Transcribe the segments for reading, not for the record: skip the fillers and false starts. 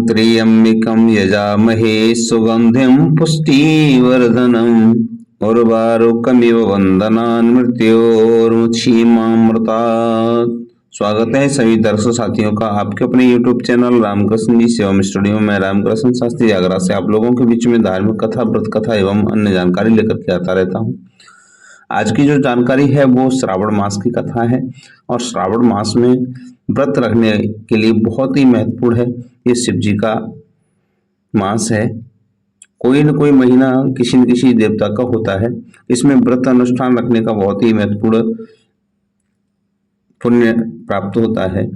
त्र्यम्बकं यजामहे सुगन्धिं पुष्टिवर्धनम् उर्वारुकमिव वन्दनान् मृत्योर्मुक्षीमामृतात्। स्वागत है सभी दर्शक साथियों का आपके अपने YouTube चैनल रामकृष्ण जी शिवम स्टूडियो में। रामकृष्ण शास्त्री आगरा से आप लोगों के बीच में धार्मिक कथा, व्रत कथा एवं अन्य जानकारी लेकर के आता रहता हूँ। आज की जो जानकारी है वो श्रावण मास की कथा है और श्रावण मास में व्रत रखने के लिए बहुत ही महत्वपूर्ण है। ये शिव जी का मास है। कोई न कोई महीना किसी न किसी देवता का होता है। इसमें व्रत अनुष्ठान रखने का बहुत ही महत्वपूर्ण पुण्य प्राप्त होता है।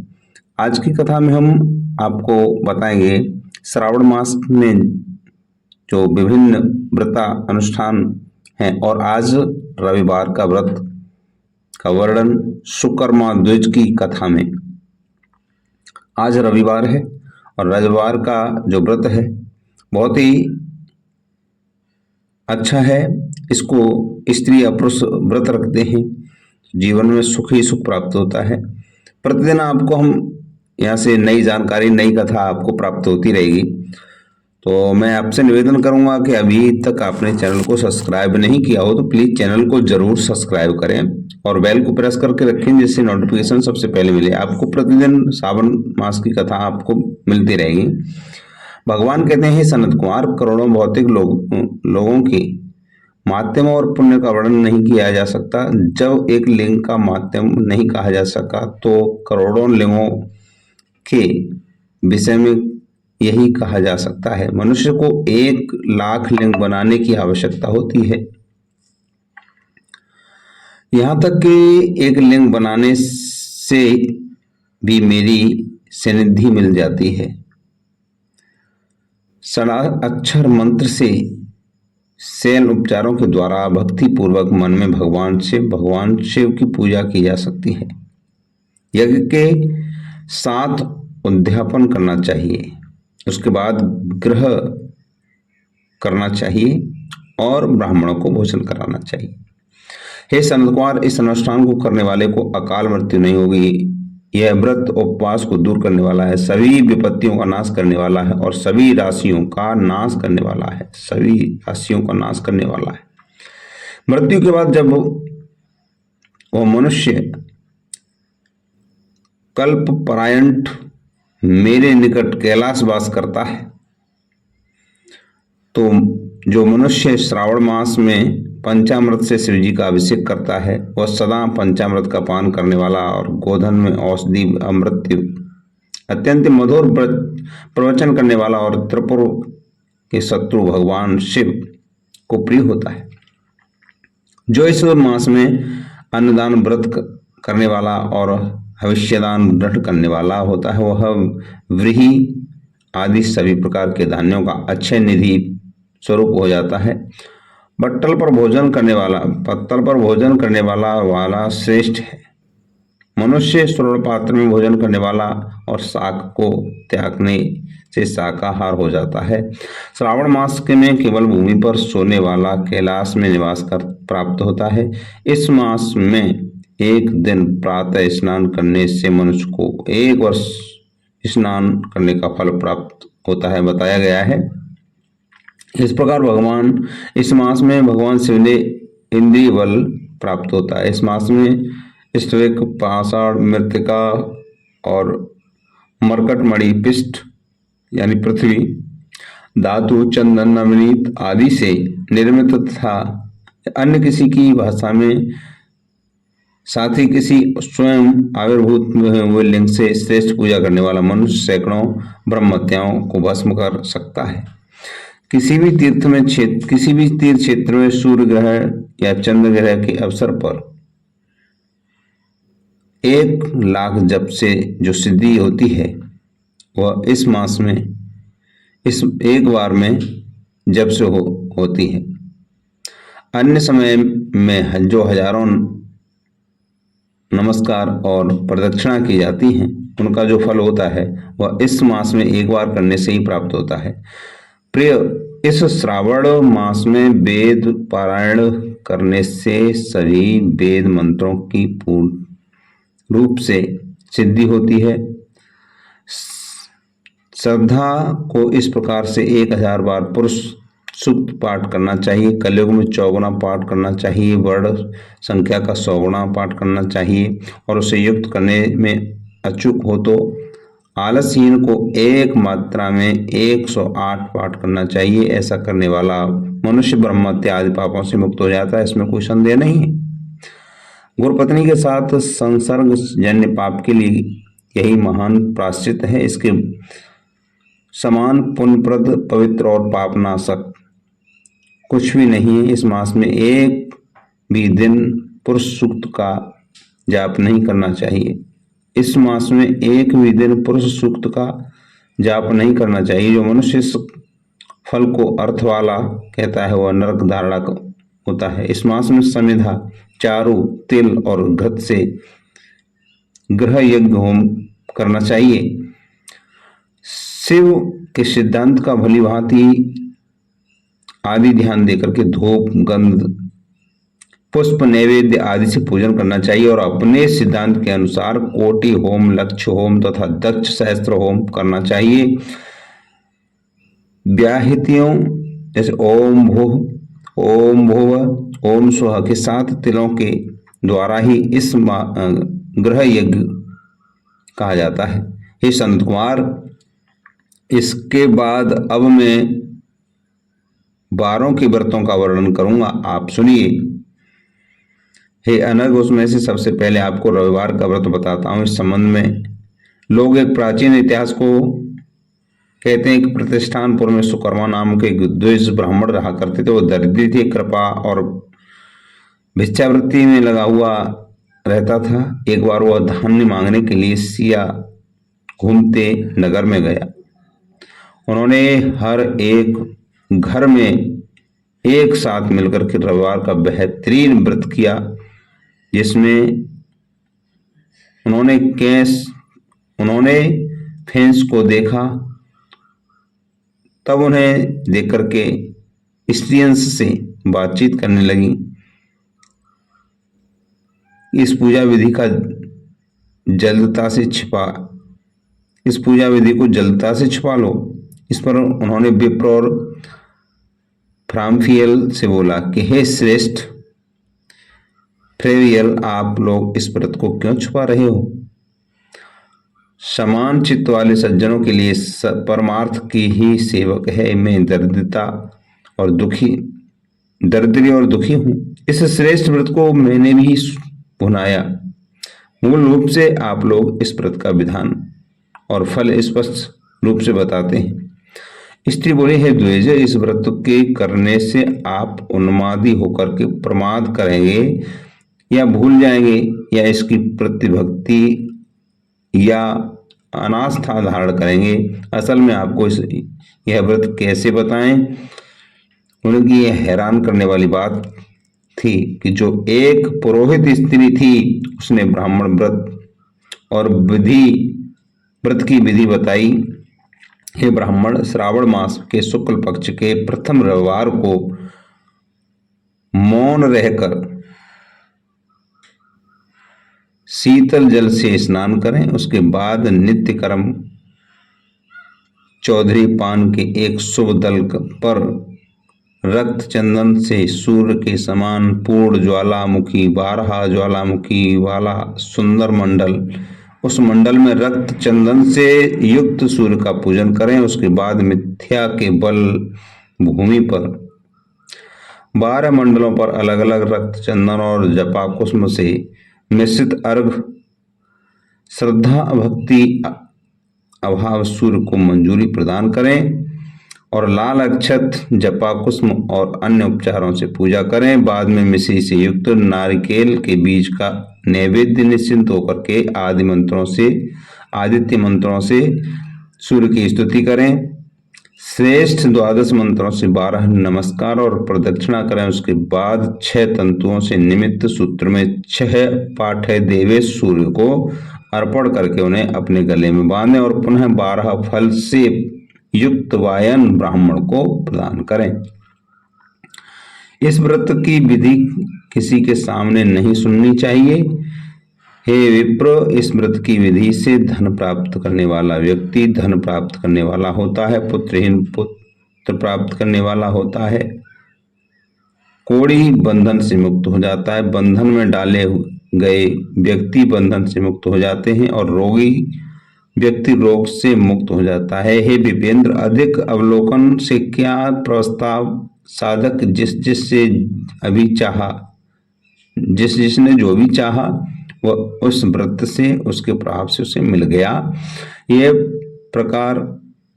आज की कथा में हम आपको बताएंगे श्रावण मास में जो विभिन्न व्रत अनुष्ठान हैं और आज रविवार का व्रत का वर्णन सुकर्मा द्विज की कथा में। आज रविवार है और रविवार का जो व्रत है बहुत ही अच्छा है। इसको स्त्री या पुरुष व्रत रखते हैं, जीवन में सुख ही सुख प्राप्त होता है। प्रतिदिन आपको हम यहाँ से नई जानकारी, नई कथा आपको प्राप्त होती रहेगी। तो मैं आपसे निवेदन करूंगा कि अभी तक आपने चैनल को सब्सक्राइब नहीं किया हो तो प्लीज चैनल को जरूर सब्सक्राइब करें और बेल को प्रेस करके रखें जिससे नोटिफिकेशन सबसे पहले मिले। आपको प्रतिदिन श्रावण मास की कथा आपको मिलती रहेगी। भगवान कहते हैं सनत कुमार, करोड़ों भौतिक लोगों की माध्यम और पुण्य का वर्णन नहीं किया जा सकता। जब एक लिंग का माध्यम नहीं कहा जा सका तो करोड़ों लिंगों के विषय में यही कहा जा सकता है। मनुष्य को 1,00,000 लिंग बनाने की आवश्यकता होती है। यहां तक कि एक लिंग बनाने से भी मेरी सानिध्य मिल जाती है। अक्षर मंत्र से शैल उपचारों के द्वारा भक्ति पूर्वक मन में भगवान शिव की पूजा की जा सकती है। यज्ञ के साथ उद्यापन करना चाहिए, उसके बाद ग्रह करना चाहिए और ब्राह्मणों को भोजन कराना चाहिए। हे सनत कुमार, इस अनुष्ठान को करने वाले को अकाल मृत्यु नहीं होगी। यह व्रत उपवास को दूर करने वाला है, सभी विपत्तियों का नाश करने वाला है और सभी राशियों का नाश करने वाला है। सभी राशियों का नाश करने वाला है। मृत्यु के बाद जब वह मनुष्य कल्प परायण मेरे निकट कैलाश वास करता है तो जो मनुष्य श्रावण मास में पंचामृत से शिव जी का अभिषेक करता है वह सदा पंचामृत का पान करने वाला और गोधन में औषधि अमृत अत्यंत मधुर प्रवचन करने वाला और त्रिपुर के शत्रु भगवान शिव को प्रिय होता है। जो इस मास में अन्नदान व्रत करने वाला और भविष्यदान दृढ़ करने वाला होता है वह व्रीहि आदि सभी प्रकार के धान्यों का अक्षय निधि स्वरूप हो जाता है। पत्तल पर भोजन करने वाला श्रेष्ठ है। मनुष्य स्वर्ण पात्र में भोजन करने वाला और शाक को त्यागने से शाकाहार हो जाता है। श्रावण मास के में केवल भूमि पर सोने वाला कैलाश में निवास कर प्राप्त होता है। इस मास में एक दिन प्रातः स्नान करने से मनुष्य को 1 वर्ष स्नान करने का फल प्राप्त होता है, बताया गया है। इस प्रकार इस मास में भगवान शिव ने इंद्रिय बल प्राप्त होता है। इस मास में स्तविक, पाषाण, मृत्तिका और मरकट मणि, पिष्ट यानी पृथ्वी, धातु, चंदन, नवनीत आदि से निर्मित तथा अन्य किसी की भाषा में साथ ही किसी स्वयं आविर्भूत हुए लिंग से श्रेष्ठ पूजा करने वाला मनुष्य सैकड़ों ब्रह्महत्याओं को भस्म कर सकता है। किसी भी तीर्थ क्षेत्र में सूर्य ग्रहण या चंद्र ग्रहण के अवसर पर 1,00,000 जप से जो सिद्धि होती है वह इस मास में इस एक बार में जप से होती है। अन्य समय में जो हजारों नमस्कार और प्रदक्षिणा की जाती हैं उनका जो फल होता है वह इस मास में एक बार करने से ही प्राप्त होता है। प्रिय, इस श्रावण मास में वेद पारायण करने से सभी वेद मंत्रों की पूर्ण रूप से सिद्धि होती है। श्रद्धा को इस प्रकार से 1000 बार पुरुष सूक्त पाठ करना चाहिए। कलयुग में 4 गुना पाठ करना चाहिए। वर्ण संख्या का 100 गुना पाठ करना चाहिए और उसे युक्त करने में अचूक हो तो आलसहीन को एक मात्रा में 108 पाठ करना चाहिए। ऐसा करने वाला मनुष्य ब्रह्म हत्या आदि पापों से मुक्त हो जाता है, इसमें कोई संदेह नहीं है। गुरुपत्नी के साथ संसर्ग जन्य पाप के लिए यही महान प्रायश्चित है। इसके समान पुण्यप्रद, पवित्र और पापनाशक कुछ भी नहीं है। इस मास में एक भी दिन पुरुष सूक्त का जाप नहीं करना चाहिए। इस मास में एक भी दिन पुरुष सूक्त का जाप नहीं करना चाहिए। जो मनुष्य इस फल को अर्थ वाला कहता है वह नरक धारणा होता है। इस मास में समिधा, चारू, तिल और घृत से गृह यज्ञ होम करना चाहिए। शिव के सिद्धांत का भली भांति आदि ध्यान देकर के धूप, गंध, पुष्प, नैवेद्य आदि से पूजन करना चाहिए और अपने सिद्धांत के अनुसार कोटि होम, लक्ष्य होम तथा दक्ष सहस्त्र होम करना चाहिए। व्याहृतियों जैसे ओम भूः, ओम भुवः, ओम स्वः के 7 तिलों के द्वारा ही इस गृह यज्ञ कहा जाता है। हे संत कुमार, इसके बाद अब मैं 12 के व्रतों का वर्णन करूंगा, आप सुनिए। हे अनग, उसमें से सबसे पहले आपको रविवार का व्रत बताता हूं। इस संबंध में लोग एक प्राचीन इतिहास को कहते हैं कि प्रतिष्ठानपुर में सुकर्मा नाम के द्विज ब्राह्मण रहा करते थे। वो दरिद्री थे, कृपा और भिक्षावृत्ति में लगा हुआ रहता था। एक बार वह धान्य मांगने के लिए सिया घूमते नगर में गया। उन्होंने हर एक घर में एक साथ मिलकर के रविवार का बेहतरीन व्रत किया, जिसमें उन्होंने फेंस को देखा। तब उन्हें देख करके स्त्रियों से बातचीत करने लगी। इस पूजा विधि को जल्दता से छिपा लो। इस पर उन्होंने विप्र और फ्राम्फियल से बोला कि हे श्रेष्ठ फ्रेवियल, आप लोग इस व्रत को क्यों छुपा रहे हो? समान चित्त वाले सज्जनों के लिए परमार्थ की ही सेवक है। मैं दरिद्री और दुखी हूँ। इस श्रेष्ठ व्रत को मैंने भी भुनाया। मूल रूप से आप लोग इस व्रत का विधान और फल स्पष्ट रूप से बताते हैं। स्त्री बोली, है द्विज, इस व्रत के करने से आप उन्मादी होकर के प्रमाद करेंगे या भूल जाएंगे या इसकी प्रतिभक्ति या अनास्था धारण करेंगे। असल में आपको यह व्रत कैसे बताएं? उनकी यह हैरान करने वाली बात थी कि जो एक पुरोहित स्त्री थी उसने ब्राह्मण व्रत की विधि बताई। हे ब्राह्मण, श्रावण मास के शुक्ल पक्ष के प्रथम रविवार को मौन रहकर शीतल जल से स्नान करें। उसके बाद नित्य कर्म चौधरी पान के एक शुभ दल पर रक्त चंदन से सूर्य के समान पूर्ण ज्वालामुखी 12 ज्वालामुखी वाला सुंदर मंडल, उस मंडल में रक्त चंदन से युक्त सूर्य का पूजन करें। उसके बाद मिथ्या के बल भूमि पर 12 मंडलों पर अलग अलग रक्त चंदन और जपाकुसुम से मिश्रित अर्घ श्रद्धा भक्ति अभाव सूर्य को मंजूरी प्रदान करें और लाल अक्षत, जपाकुसुम और अन्य उपचारों से पूजा करें। बाद में मिश्री से युक्त नारिकेल के बीज का नैवेद्य निश्चिंत होकर के आदित्य मंत्रों से सूर्य की स्तुति करें। श्रेष्ठ 12 मंत्रों से 12 नमस्कार और प्रदक्षिणा करें। उसके बाद 6 तंतुओं से निमित्त सूत्र में 6 पाठ्य देवेश सूर्य को अर्पण करके उन्हें अपने गले में बांधें और पुनः 12 फल से युक्त वायन ब्राह्मण को प्रदान करें। इस व्रत की विधि किसी के सामने नहीं सुननी चाहिए। हे विप्र, इस व्रत की विधि से धन प्राप्त करने वाला व्यक्ति धन प्राप्त करने वाला होता है, पुत्रहीन पुत्र प्राप्त करने वाला होता है, कोढ़ी बंधन से मुक्त हो जाता है, बंधन में डाले गए व्यक्ति बंधन से मुक्त हो जाते हैं और रोगी व्यक्ति रोग से मुक्त हो जाता है। हे विपेंद्र, अधिक अवलोकन से क्या प्रस्ताव साधक जिसने जो भी चाहा वह उस व्रत से उसके प्रभाव से उसे मिल गया।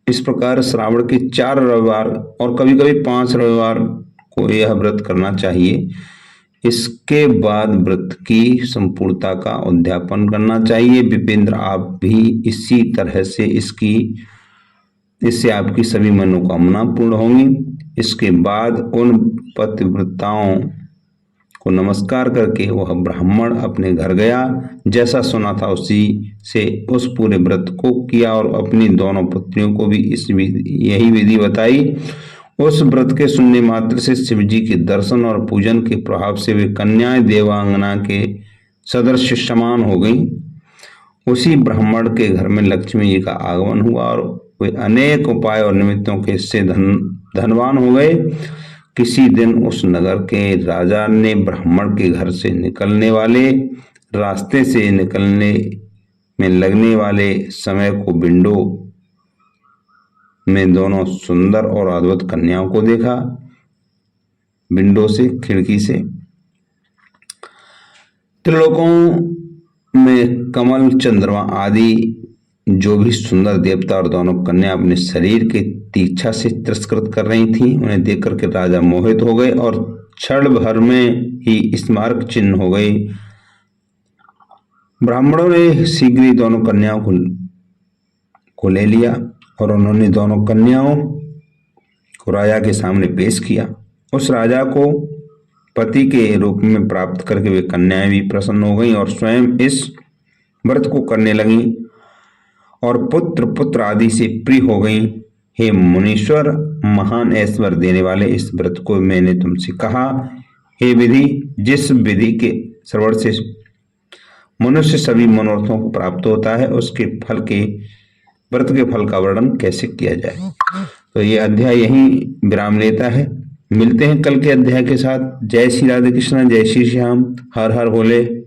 इस प्रकार श्रावण के 4 रविवार और कभी कभी 5 रविवार को यह व्रत करना चाहिए। इसके बाद व्रत की संपूर्णता का उद्यापन करना चाहिए। विपेंद्र, आप भी इसी तरह से इससे आपकी सभी मनोकामना पूर्ण होंगी। इसके बाद उन पतिव्रताओं को नमस्कार करके वह ब्राह्मण अपने घर गया, जैसा सुना था उसी से उस पूरे व्रत को किया और अपनी दोनों पुत्रियों को भी यही विधि बताई। उस व्रत के सुनने मात्र से शिव जी के दर्शन और पूजन के प्रभाव से वे कन्याएं देवांगना के सदृश समान हो गईं। उसी ब्राह्मण के घर में लक्ष्मी जी का आगमन हुआ और वे अनेक उपाय और निमित्तों के से धनवान हो गए। किसी दिन उस नगर के राजा ने ब्राह्मण के घर से निकलने वाले रास्ते से निकलने में लगने वाले समय को विंडो में दोनों सुंदर और अद्भुत कन्याओं को देखा। विंडो से, खिड़की से। त्रिलोकों में कमल, चंद्रमा आदि जो भी सुंदर देवता और दोनों कन्या अपने शरीर के तीक्षा से तिरस्कृत कर रही थीं, उन्हें देख करके राजा मोहित हो गए और क्षण भर में ही स्मारक चिन्ह हो गए। ब्राह्मणों ने शीघ्र ही दोनों कन्याओं को ले लिया और उन्होंने दोनों कन्याओं को राजा के सामने पेश किया। उस राजा को पति के रूप में प्राप्त करके वे कन्याएं भी प्रसन्न हो गईं और स्वयं इस व्रत को करने लगीं और पुत्र आदि से प्रिय हो गईं। हे मुनीश्वर, महान ऐश्वर्य देने वाले इस व्रत को मैंने तुमसे कहा। हे विधि, जिस विधि के श्रवण से मनुष्य सभी मनोरथों को प्राप्त होता है, उसके व्रत के फल का वर्णन कैसे किया जाए। तो ये अध्याय यहीं विराम लेता है। मिलते हैं कल के अध्याय के साथ। जय श्री राधे कृष्ण, जय श्री श्याम, हर हर भोले।